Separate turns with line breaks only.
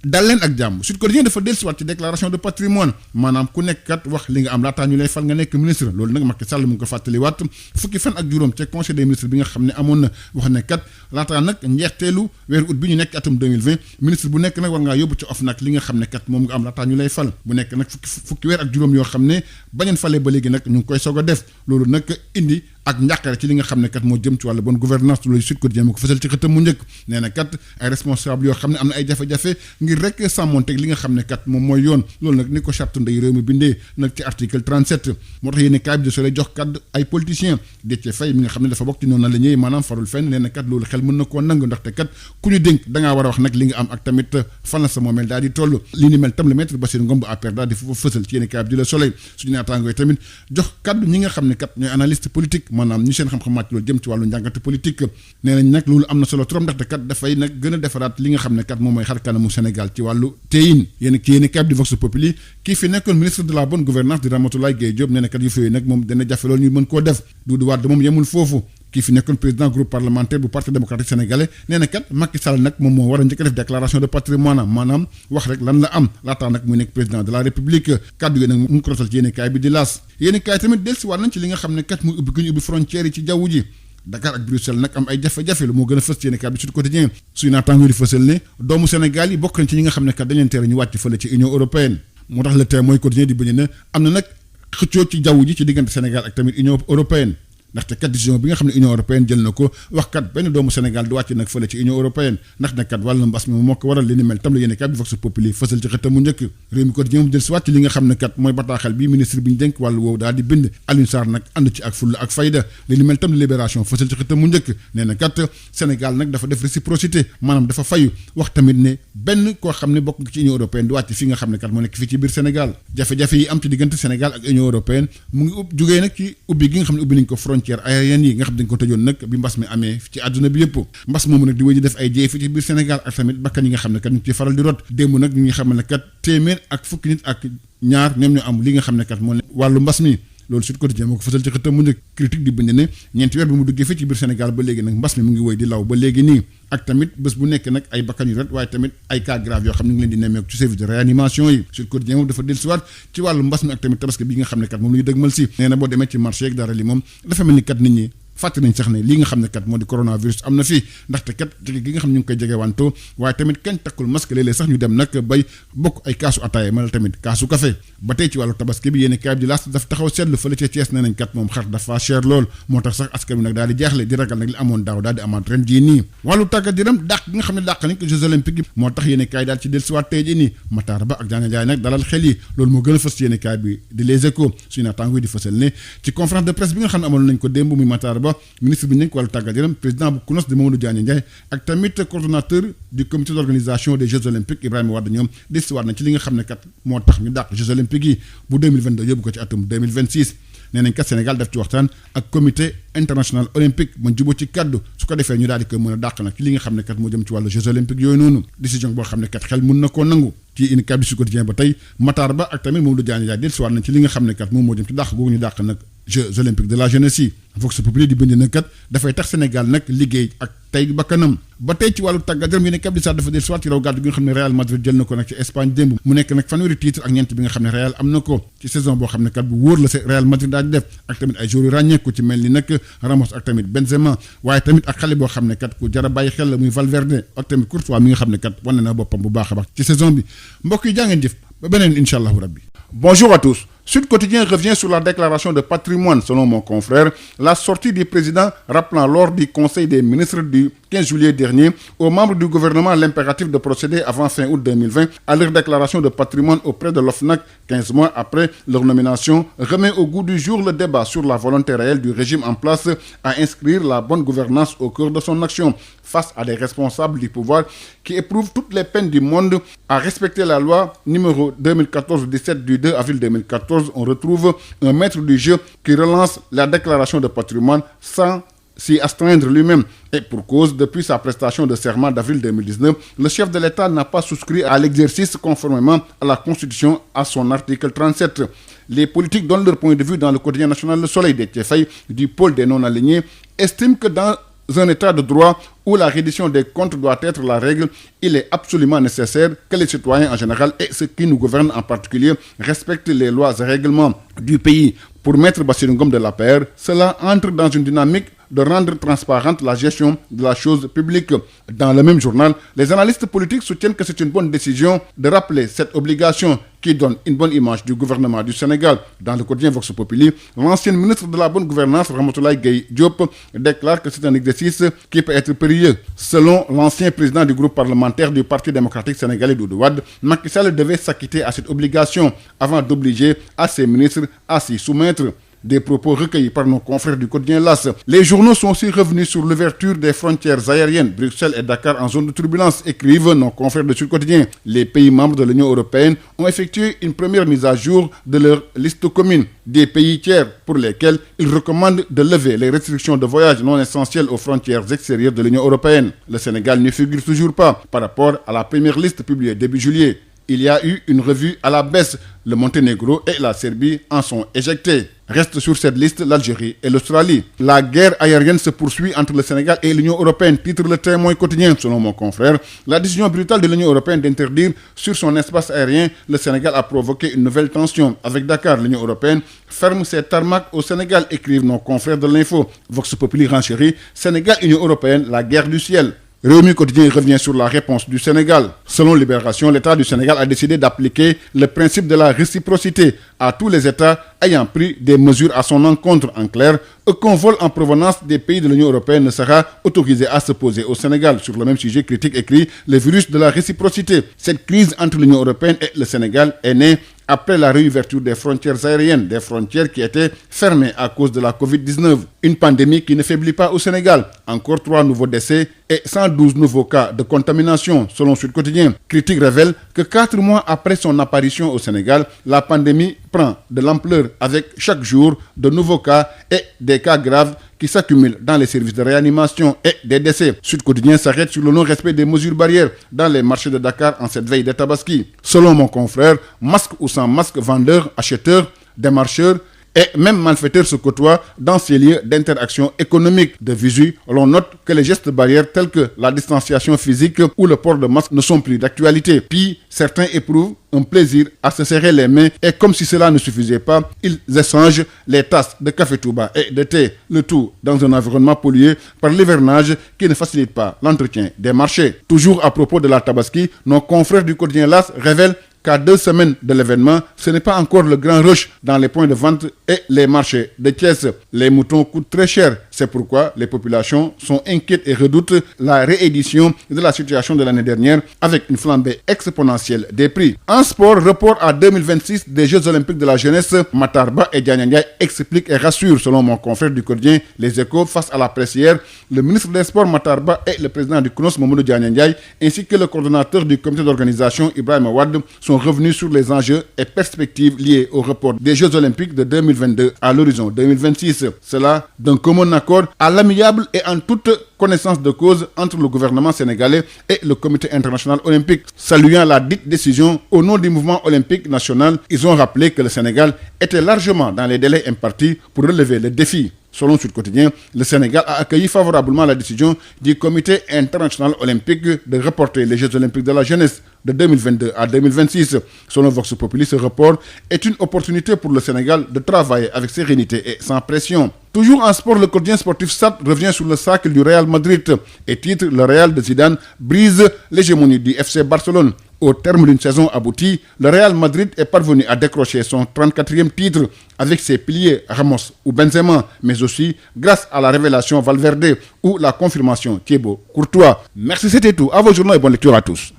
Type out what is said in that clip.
dal leen ak jàmm Sud Quotidien dafa dellusiwaat ci déclaration de patrimoine maanaam ku nekk kat wax li nga am laataa ñu lay fal nga nekk ministre loolu nag Macky Sall mu ngi ko fàttaliwaat fukki fan ak juróom ca conseil des ministres bi nga xam ne amoon na wax ne kat laataa nag njeexteelu weeru ut bi ñu nekk atum 2020 ministre bu nekk nag war ngaa yóbbu ca OFNAC li nga xam ne kat moom nga am laataa ñu lay fal bu nekk nag fukki weer ak juróom yoo xam ne bañeen falee ba léegi nag ñu ngi koy soog a def loolu nag indi ak njàqare ci li nga xam ne kat moo jëm ci wàllu bonne gouvernance loolu Sud Quotidien mu ko fësal ci xëtam mu njëkk nee na kat ay responsable yoo xam ne am na ay jafe-jafe ngir rek sàmmonteeg li nga xam ne kat moom mooy yoon loolu nag ni ko charte ndey réew mi bindee nag ci article 37 moo tax yéen kaay bi de soleil jox kaddu ay politiciens Déthié Faye mi nga xam ne dafa bokk ci noonu la ñëwee maanaam farul fenn nee na kat loolu xel mën na koo nangu ndaxte kat ku ñu dénk dangaa war a wax nag li nga am ak tamit fan la sa moomeel daal di toll li ni mel tam le maître Bassirou Ngom bu APR daal di fësal ci yéen kaay bi di Le Soleil suñu naataangoo tamit jox kaddu ñi nga xam ne kat ñooy analyste politique maanaam ñu seen xam-xam màcc loolu jëm ci wàllu njàngatu politique nee nañ nag loolu am na solo trop ndaxte kat dafay nag gën a defaraat li nga xam ne kat moom mooy xar kanamu Sénégal ci wàllu teyin yéen kaay bi di Vox Populi kii fi nekkoon ministre de la bonne gouvernance di Ramatoulaye Gueye Diop nee na kat yu fooyu nag moom dana jafe loolu ñu mën koo def Doudou Wade moom yemul foofu kii fi nekkoon président groupe parlementaire bu parti démocratique sénégalais nee na kat Macky Sall nag moom moo war a njëkk a def déclaration de patrimoine maanaam wax rek lan la am laataa nag muy nekk président de la république kaddu yi nag mu ngi ko rotal ci yéen kaay bi di laas yéen kaay tamit dellusiwaat nañ ci li nga xam ne kat muy ubbi gi ñu ubbi frontières yi ci jaww ji Dakar ak Bruxelles nag am ay jafe-jafe lu moo gën a fës ci yéen kaay bi Sud Quotidien suy naataango di fësal ne doomu Sénégal yi bokk nañ ci ñi nga xam ne kat dañ leen tere ñu wàcc fële ci Union européenne moo tax le terme mooy quotidien di bañ ne am na nag xëccoo ci jaww ji ci diggante Sénégal ak tamit Union européenne ndaxte kat décision bi nga xam ne Union européenne jël na ko wax kat benn doomu Sénégal di wàcc nag fële ci Union européenne ndax nag kat wàllu mbas mi moo ko waral li ni mel tam la yéene kat bi Vox Populi fësal ci xëtam mu njëkk réew mi quotidien mu jël si waat ci li nga xam ne kat mooy bataaxal bi ministre bi ñu dénk wàllu woowu daal di bind Alioune Sarr nag ànd ci ak fulla ak fayda li ni mel tam la libération fësal ci xëtam mu njëkk nee na kat Sénégal nag dafa def réciprocité maanaam dafa fayu wax tamit ne benn koo xam ne bokk ci Union européenne di wàcc fi nga xam ne kat moo nekk fii ci biir Sénégal jafe-jafe yi am ci diggante Sénégal ak Union européenne mu ngi jógee nag ci ubbi gi nga xam ne ubbi nañ ko frontière aérienne yi nga xam dañ ko tëjoon nag bi mbas mi amee ci àdduna bi yëpp mbas moomu nag di wéy di def ay jéey fii ci biir Sénégal ak tamit bakkan yi nga xam ne kat ñu ci faral di rot démb nag ñu ngi xam ne kat téeméer ak fukki nit ak ñaar ñoom ñoo am li nga xam ne kat moo ne wàllu mbas mi loolu Sud Quotidien moo ko fësal ci xëtam mu njëkk critique di bind ne ñeenti weer bi mu duggee fii ci biir Sénégal ba léegi nag mbas mi mu ngi wéy di law ba léegi nii ak tamit bés bu nekk nag ay bakkan yu ret waaye tamit ay cas grave yoo xam ne ñu ngi leen di nemmeeku ci service de réanimation yi Sud Quotidien moom dafa dellusiwaat ci wàllu mbas mi ak tamit tabaski bi nga xam ne kat moom la ñu dëgmal si nee na boo demee ci marché yeeg dara li moom dafa mel ni kat nit ñi fàtte nañ sax ne lii nga xam ne kat moo di coronavirus am na fii ndaxte kat jege gi nga xam ne ñu ngi koy jege wanto waaye tamit kenn takkul masque léeg-léeg sax ñu dem nag bay bokk ay kaasu ataaya mala tamit kaasu café ba tey ci wàllu tabaski bi yéeni kaay bi di laas daf taxaw seetlu fële ca Thiès ne nañ kat moom xar dafa cher lool moo tax sax askan bi nag daal di jaaxle di ragal nag li amoon daaw daal di amaat ren jii nii wàllu tàggat yaram dàq gi nga xam ne dàq nañ ko Jeux olympiques yi moo tax yéeni kaay daal ci dellusiwaat tey jii nii Matar Ba ak Diagne Ndiaye nag dalal xel yi loolu moo gën a fës ci yéeni kaay bi di Les Échos suñu naataango di fësal ne ci conférence de presse bi nga xam ne amoon nañ ko démb muy Matar Ba ministre bi nekk wàllu tàggat yaram président bu CNOSS di Mamadou Diagne Ndiaye ak tamit coordonnateur du comité d'organisation des Jeux olympiques Ibrahima Wade ñoom dellusiwaat nañ ci li nga xam ne kat moo tax ñu dàq Jeux olympiques yi bu 2022 yóbbu ko ci atum 2026 nee nañ kat Sénégal def ci waxtaan ak comité international olympique man jubóo ci kaddu su ko defee ñu daal di koy mën a dàq nag ci li nga xam ne kat moo jëm ci wàllu Jeux olympiques yooyu noonu décision boo xam ne kat xel mun na koo nangu ci une cadre du quotidien ba tey Matar Ba ak tamit Mamadou Diagne Ndiaye dellusiwaat nañ ci li nga xam ne kat moom moo jëm ci dàq googu ñu dàq nag Jeux olympiques de la jeunesse yi Vox Populi di bind nag kat dafay tax Sénégal nag liggéey ak tey bakkanam ba tey ci wàllu tàggat yaram yi ne kab di sax dafa del soit ci raw gàddu gi nga xam ne Real Madrid jël na ko nag ci Espagne démb mu nekk nag fanweeri titre ak ñeent bi nga xam ne Real am na ko ci saison boo xam ne kat bu wóor la Real Madrid daal di def ak tamit ay joueurs yu ràññeeku ci mel ni nag Ramos ak tamit Benzema waaye tamit ak xale boo xam ne kat ku jara bàyyi xel la muy Valverde ak tamit Courtois mi nga xam ne kat wane na boppam bu baax a baax ci saison bi mbokk yi jàngeen jëf ba beneen incha allahu rabbi. Bonjour à tous. Sud Quotidien revient sur la déclaration de patrimoine selon mon confrère. La sortie du président rappelant lors du Conseil des ministres du 15 juillet dernier aux membres du gouvernement l'impératif de procéder avant fin août 2020 à leur déclaration de patrimoine auprès de l'OFNAC 15 mois après leur nomination remet au goût du jour le débat sur la volonté réelle du régime en place à inscrire la bonne gouvernance au cœur de son action face à des responsables du pouvoir qui éprouvent toutes les peines du monde à respecter la loi numéro 2014-17 du 2 avril 2014. On retrouve un maître du jeu qui relance la déclaration de patrimoine sans s'y astreindre lui-même. Et pour cause, depuis sa prestation de serment d'avril 2019, le chef de l'État n'a pas souscrit à l'exercice conformément à la Constitution à son article 37. Les politiques donnent leur point de vue dans le quotidien national Le Soleil. Déthié Faye du pôle des non-alignés estime que dans un état de droit où la reddition des comptes doit être la règle, il est absolument nécessaire que les citoyens en général et ceux qui nous gouvernent en particulier respectent les lois et règlements du pays. Pour Maître Bassirou Ngom de l'APR, cela entre dans une dynamique de rendre transparente la gestion de la chose publique. Dans le même journal, les analystes politiques soutiennent que c'est une bonne décision de rappeler cette obligation qui donne une bonne image du gouvernement du Sénégal. Dans le quotidien Vox Populi, l'ancien ministre de la bonne gouvernance, Ramatoulaye Gueye Diop, déclare que c'est un exercice qui peut être périlleux. Selon l'ancien président du groupe parlementaire du Parti démocratique sénégalais, Doudou Wade, Macky Sall devait s'acquitter à cette obligation avant d'obliger à ses ministres à s'y soumettre. Des propos recueillis par nos confrères du quotidien LAS. Les journaux sont aussi revenus sur l'ouverture des frontières aériennes. Bruxelles et Dakar en zone de turbulence, écrivent nos confrères de Sud Quotidien. Les pays membres de l'Union européenne ont effectué une première mise à jour de leur liste commune des pays tiers pour lesquels ils recommandent de lever les restrictions de voyage non essentielles aux frontières extérieures de l'Union européenne. Le Sénégal ne figure toujours pas par rapport à la première liste publiée début juillet. Il y a eu une revue à la baisse. Le Monténégro et la Serbie en sont éjectés. Restent sur cette liste l'Algérie et l'Australie. La guerre aérienne se poursuit entre le Sénégal et l'Union européenne, titre Le Témoin quotidien. Selon mon confrère, la décision brutale de l'Union européenne d'interdire sur son espace aérien le Sénégal a provoqué une nouvelle tension. Avec Dakar, l'Union européenne ferme ses tarmacs au Sénégal, écrivent nos confrères de l'Info. Vox Populi renchérit, Sénégal, Union européenne, la guerre du ciel. Rewmi Quotidien revient sur la réponse du Sénégal. Selon Libération, l'État du Sénégal a décidé d'appliquer le principe de la réciprocité à tous les États ayant pris des mesures à son encontre. En clair, aucun vol en provenance des pays de l'Union européenne ne sera autorisé à se poser au Sénégal. Sur le même sujet, Critique écrit « Le virus de la réciprocité ». Cette crise entre l'Union européenne et le Sénégal est née après la réouverture des frontières aériennes, des frontières qui étaient fermées à cause de la Covid-19. Une pandémie qui ne faiblit pas au Sénégal. Encore 3 nouveaux décès et 112 nouveaux cas de contamination, selon Sud Quotidien. Critique révèle que 4 mois après son apparition au Sénégal, la pandémie prend de l'ampleur avec chaque jour de nouveaux cas et des cas graves qui s'accumulent dans les services de réanimation et des décès. Sud Quotidien s'arrête sur le non-respect des mesures barrières dans les marchés de Dakar en cette veille de Tabaski. Selon mon confrère, masque ou sans masque, vendeurs, acheteurs, démarcheurs et même malfaiteurs se côtoient dans ces lieux d'interaction économique. De visu, l'on note que les gestes barrières tels que la distanciation physique ou le port de masque ne sont plus d'actualité. Puis, certains éprouvent un plaisir à se serrer les mains et comme si cela ne suffisait pas, ils échangent les tasses de café Touba et de thé. Le tout dans un environnement pollué par l'hivernage qui ne facilite pas l'entretien des marchés. Toujours à propos de la Tabaski, nos confrères du quotidien LAS révèlent qu'à 2 semaines de l'événement, ce n'est pas encore le grand rush dans les points de vente et les marchés de Thiès. Les moutons coûtent très cher. C'est pourquoi les populations sont inquiètes et redoutent la réédition de la situation de l'année dernière avec une flambée exponentielle des prix. En sport, report à 2026 des Jeux Olympiques de la jeunesse, Matar Ba et Diagne Ndiaye expliquent et rassurent, selon mon confrère du quotidien Les Échos, face à la presse hier. Le ministre des Sports Matar Ba et le président du CNOS Mamadou Diagne Ndiaye ainsi que le coordonnateur du comité d'organisation Ibrahima Wade sont revenus sur les enjeux et perspectives liés au report des Jeux Olympiques de 2022 à l'horizon 2026. Cela d'un commun accord à l'amiable et en toute connaissance de cause entre le gouvernement sénégalais et le comité international olympique. Saluant la dite décision au nom du mouvement olympique national, ils ont rappelé que le Sénégal était largement dans les délais impartis pour relever le défi. Selon Sud Quotidien, le Sénégal a accueilli favorablement la décision du comité international olympique de reporter les Jeux olympiques de la jeunesse de 2022 à 2026. Selon Vox Populi, ce report est une opportunité pour le Sénégal de travailler avec sérénité et sans pression. Toujours en sport, le quotidien sportif SAT revient sur le sac du Real Madrid et titre « Le Real de Zidane brise l'hégémonie du FC Barcelone ». Au terme d'une saison aboutie, le Real Madrid est parvenu à décrocher son 34e titre avec ses piliers Ramos ou Benzema, mais aussi grâce à la révélation Valverde ou la confirmation Thibaut Courtois. Merci, c'était tout. À vos journaux et bonne lecture à tous.